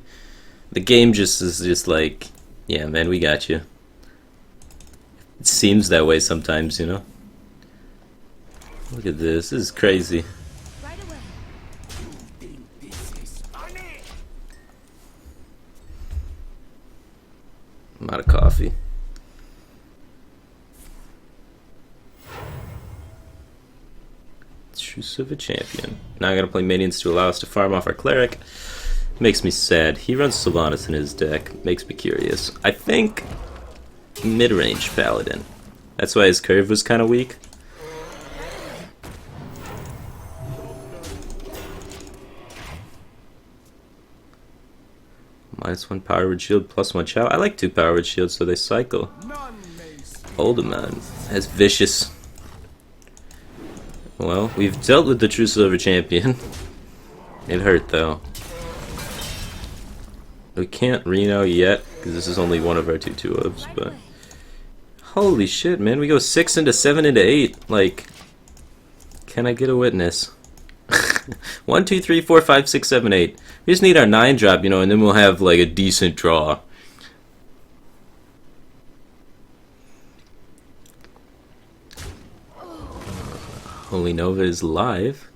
Speaker 1: The game is just like, yeah, man, we got you. It seems that way sometimes, you know. Look at this. This is crazy.
Speaker 2: Right away.
Speaker 1: I'm out of coffee. Truce of a Champion. Now I gotta play minions to allow us to farm off our cleric. Makes me sad. He runs Sylvanas in his deck. Makes me curious. I think mid-range Paladin. That's why his curve was kind of weak. -1 powered shield, +1 chow. I like 2 powered shields so they cycle. Oldemon has vicious. Well, we've dealt with the true silver champion. It hurt though. We can't Reno yet because this is only one of our 2 2-ofs, but holy shit, man, we go 6 into 7 into 8. Like, can I get a witness? 1, 2, 3, 4, 5, 6, 7, 8. We just need our 9-drop, you know, and then we'll have like a decent draw. Holy Nova is live.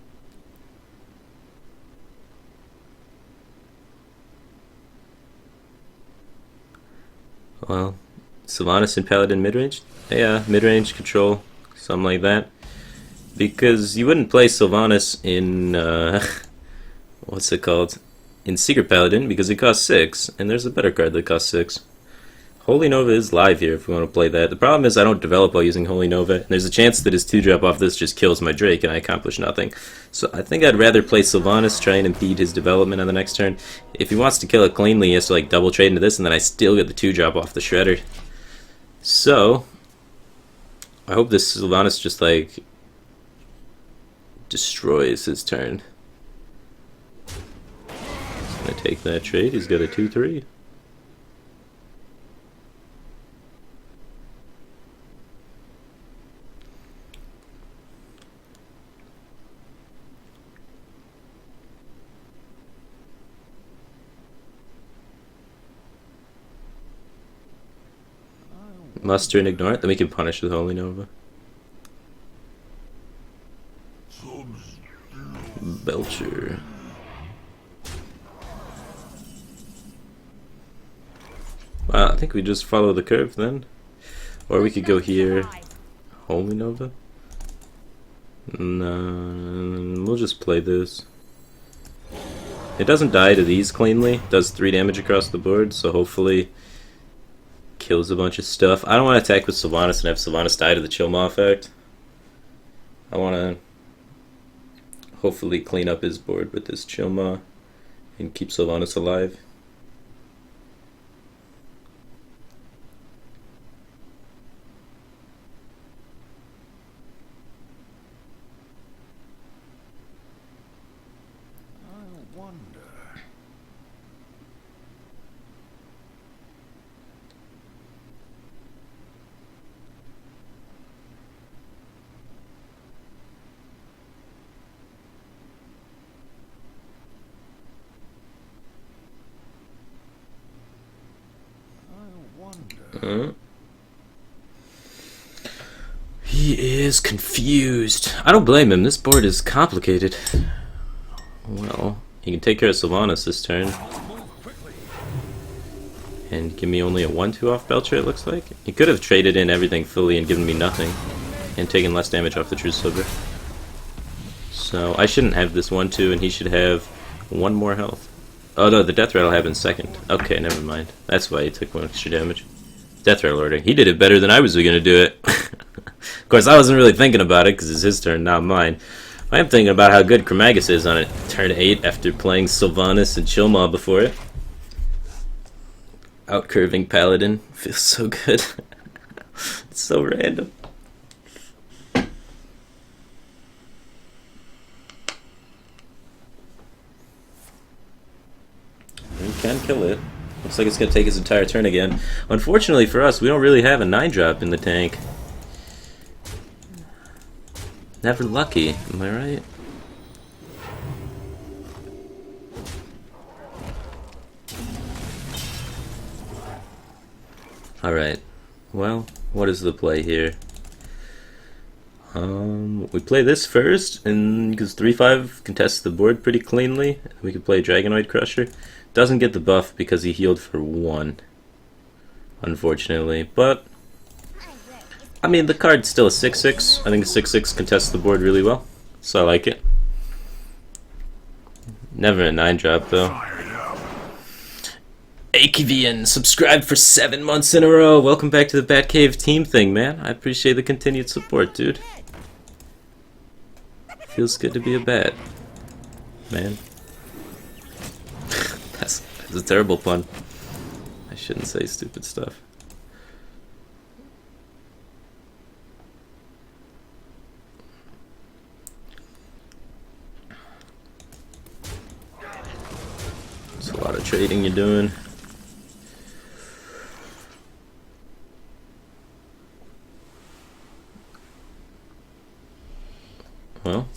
Speaker 1: Well, Sylvanas and Paladin midrange? Yeah, midrange control, something like that. Because you wouldn't play Sylvanas in, what's it called? In Secret Paladin, because it costs 6, and there's a better card that costs 6. Holy Nova is live here if we want to play that. The problem is I don't develop while using Holy Nova, and there's a chance that his 2-drop off this just kills my Drake and I accomplish nothing. So I think I'd rather play Sylvanas, try and impede his development on the next turn. If he wants to kill it cleanly, he has to like double trade into this, and then I still get the 2-drop off the Shredder. So I hope this Sylvanas just like destroys his turn. He's gonna take that trade, he's got a 2-3. Muster and ignore it, then we can punish with Holy Nova. Belcher. Wow, I think we just follow the curve then. Or we could go here. Holy Nova? No, we'll just play this. It doesn't die to these cleanly. It does 3 damage across the board, so hopefully kills a bunch of stuff. I don't want to attack with Sylvanas and have Sylvanas die to the Chilma effect. I want to hopefully clean up his board with this Chilma and keep Sylvanas alive.
Speaker 3: I wonder.
Speaker 1: He is confused. I don't blame him. This board is complicated. Well, he can take care of Sylvanas this turn. And give me only a 1-2 off Belcher, it looks like. He could have traded in everything fully and given me nothing. And taken less damage off the True Silver. So I shouldn't have this 1-2, and he should have 1 more health. Oh no, the Death Rattle happened second. Okay, never mind. That's why he took 1 extra damage. Death Rattle ordering. He did it better than I was going to do it. Of course, I wasn't really thinking about it because it's his turn, not mine. I am thinking about how good Chromagus is on it. Turn 8 after playing Sylvanas and Chilma before it. Outcurving Paladin. Feels so good. It's so random. We can kill it. Looks like it's going to take his entire turn again. Unfortunately for us, we don't really have a 9-drop in the tank. Never lucky, am I right? Alright, well, what is the play here? We play this first, and because 3-5 contests the board pretty cleanly, we could play Dragonoid Crusher. Doesn't get the buff because he healed for 1, unfortunately, but I mean, the card's still a 6-6. I think a 6-6 contests the board really well, so I like it. Never a 9-drop, though. AKVN, subscribed for 7 months in a row. Welcome back to the Batcave team thing, man. I appreciate the continued support, dude. Feels good to be a bat, man. That's a terrible pun. I shouldn't say stupid stuff. It's a lot of trading you're doing. Well,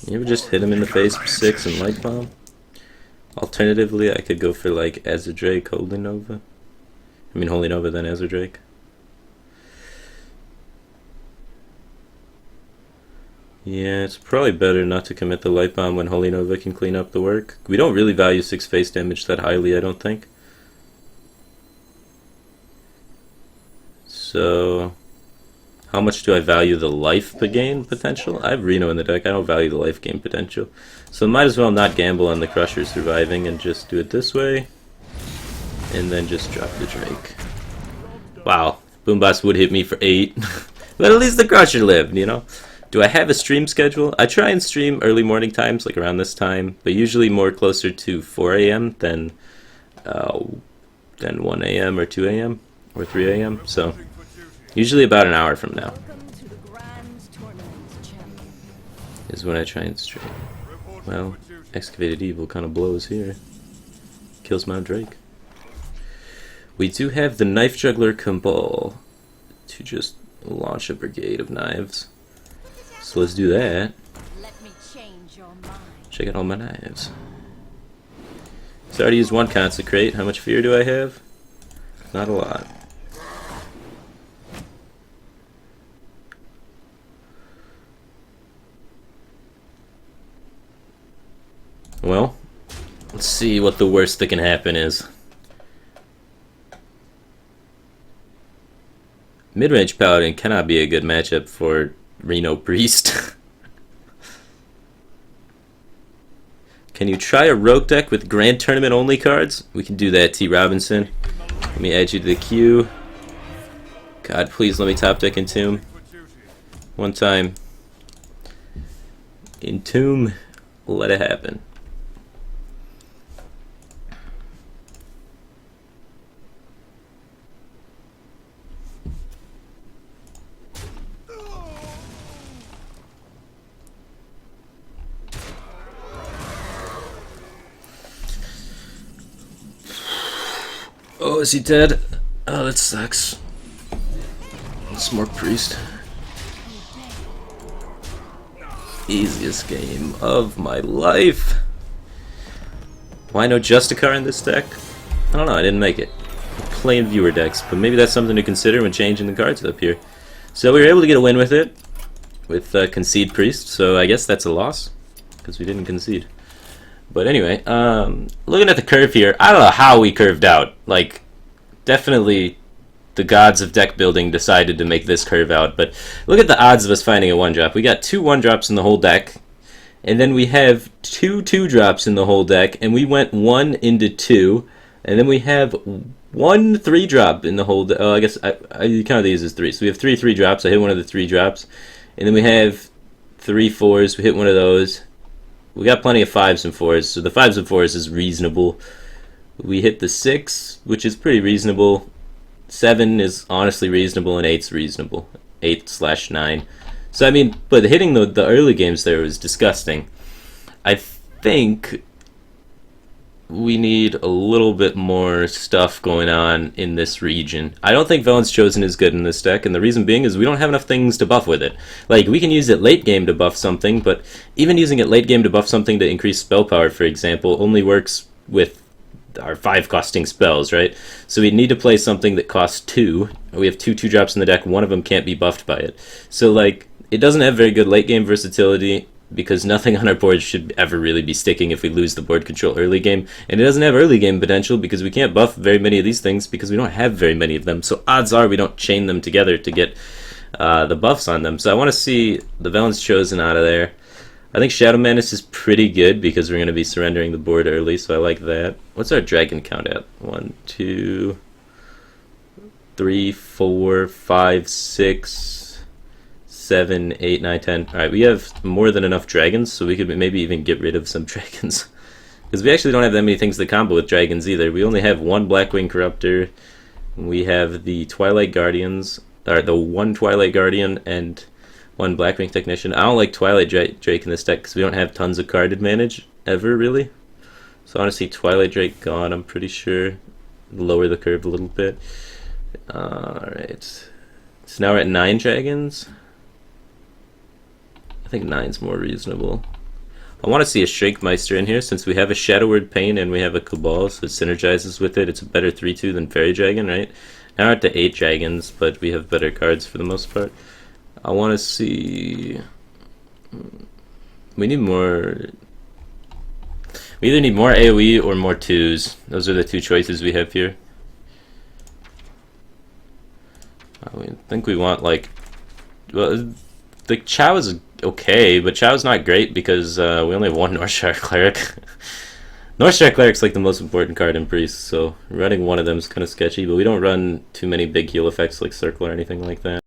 Speaker 1: you ever just hit him in the face for 6 and Light Bomb? Alternatively, I could go for like Azure Drake, Holy Nova. I mean Holy Nova, then Azure Drake. Yeah, it's probably better not to commit the Light Bomb when Holy Nova can clean up the work. We don't really value 6 face damage that highly, I don't think. So How much do I value the life gain potential? I have Reno in the deck. I don't value the life gain potential. So might as well not gamble on the Crusher surviving and just do it this way. And then just drop the Drake. Wow. Boomboss would hit me for 8. But at least the Crusher lived, you know? Do I have a stream schedule? I try and stream early morning times, like around this time. But usually more closer to 4 a.m. than 1 a.m. or 2 a.m. or 3 a.m. So usually about an hour from now is when I try and stream. Well, Excavated Evil kind of blows here. Kills my Drake. We do have the Knife Juggler Cabal to just launch a brigade of knives. So let's do that.
Speaker 2: Let me change your mind.
Speaker 1: Check out all my knives. So I already used one Consecrate. How much fear do I have? Not a lot. Well, let's see what the worst that can happen is. Mid-range Paladin cannot be a good matchup for Reno Priest. Can you try a rogue deck with Grand Tournament only cards? We can do that, T. Robinson. Let me add you to the queue. God, please let me top deck Entomb. One time. Entomb, let it happen. Oh, is he dead? Oh, that sucks. Smork Priest. Easiest game of my life. Why no Justicar in this deck? I don't know, I didn't make it. Playing viewer decks, but maybe that's something to consider when changing the cards up here. So we were able to get a win with it, with Concede Priest, so I guess that's a loss, because we didn't concede. But anyway, looking at the curve here, I don't know how we curved out. Like, definitely the gods of deck building decided to make this curve out. But look at the odds of us finding a 1-drop. We got 2 1-drops in the whole deck. And then we have 2 2-drops in the whole deck. And we went 1 into 2. And then we have 1 3-drop in the whole deck. Oh, I guess I count these as 3. So we have 3 3-drops. I hit one of the 3 drops. And then we have 3 4s. We hit one of those. We got plenty of 5s and 4s, so the 5s and 4s is reasonable. We hit the 6, which is pretty reasonable. 7 is honestly reasonable, and 8's reasonable. 8/9. So, I mean, but hitting the early games there was disgusting. I think we need a little bit more stuff going on in this region. I don't think Velen's Chosen is good in this deck, and the reason being is we don't have enough things to buff with it. Like, we can use it late game to buff something, but even using it late game to buff something to increase spell power, for example, only works with our 5 costing spells, right? So we need to play something that costs 2. We have 2 2-drops in the deck, one of them can't be buffed by it. So, like, it doesn't have very good late game versatility, because nothing on our board should ever really be sticking if we lose the board control early game. And it doesn't have early game potential because we can't buff very many of these things because we don't have very many of them. So odds are we don't chain them together to get the buffs on them. So I want to see the Velen's Chosen out of there. I think Shadow Menace is pretty good because we're going to be surrendering the board early, so I like that. What's our dragon count at? 1, 2, 3, 4, 5, 6... 7, 8, 9, 10. Alright, we have more than enough dragons, so we could maybe even get rid of some dragons. Because we actually don't have that many things to combo with dragons either. We only have 1 Blackwing Corruptor. We have the Twilight Guardians, or the 1 Twilight Guardian and 1 Blackwing Technician. I don't like Twilight Drake in this deck because we don't have tons of card advantage, ever, really. So I want to see Twilight Drake gone, I'm pretty sure. Lower the curve a little bit. Alright. So now we're at 9 dragons. I think 9's more reasonable. I want to see a Shrinkmeister in here since we have a Shadow Word Pain and we have a Cabal, so it synergizes with it. It's a better 3/2 than Fairy Dragon, right? Now we're at the 8 dragons, but we have better cards for the most part. I want to see... We need more... We either need more AoE or more 2s. Those are the 2 choices we have here. I think we want like Well, the Chow is okay, but Chow's not great because we only have one Northshire Cleric. Northshire Cleric's like the most important card in Priest, so running one of them is kind of sketchy, but we don't run too many big heal effects like Circle or anything like that.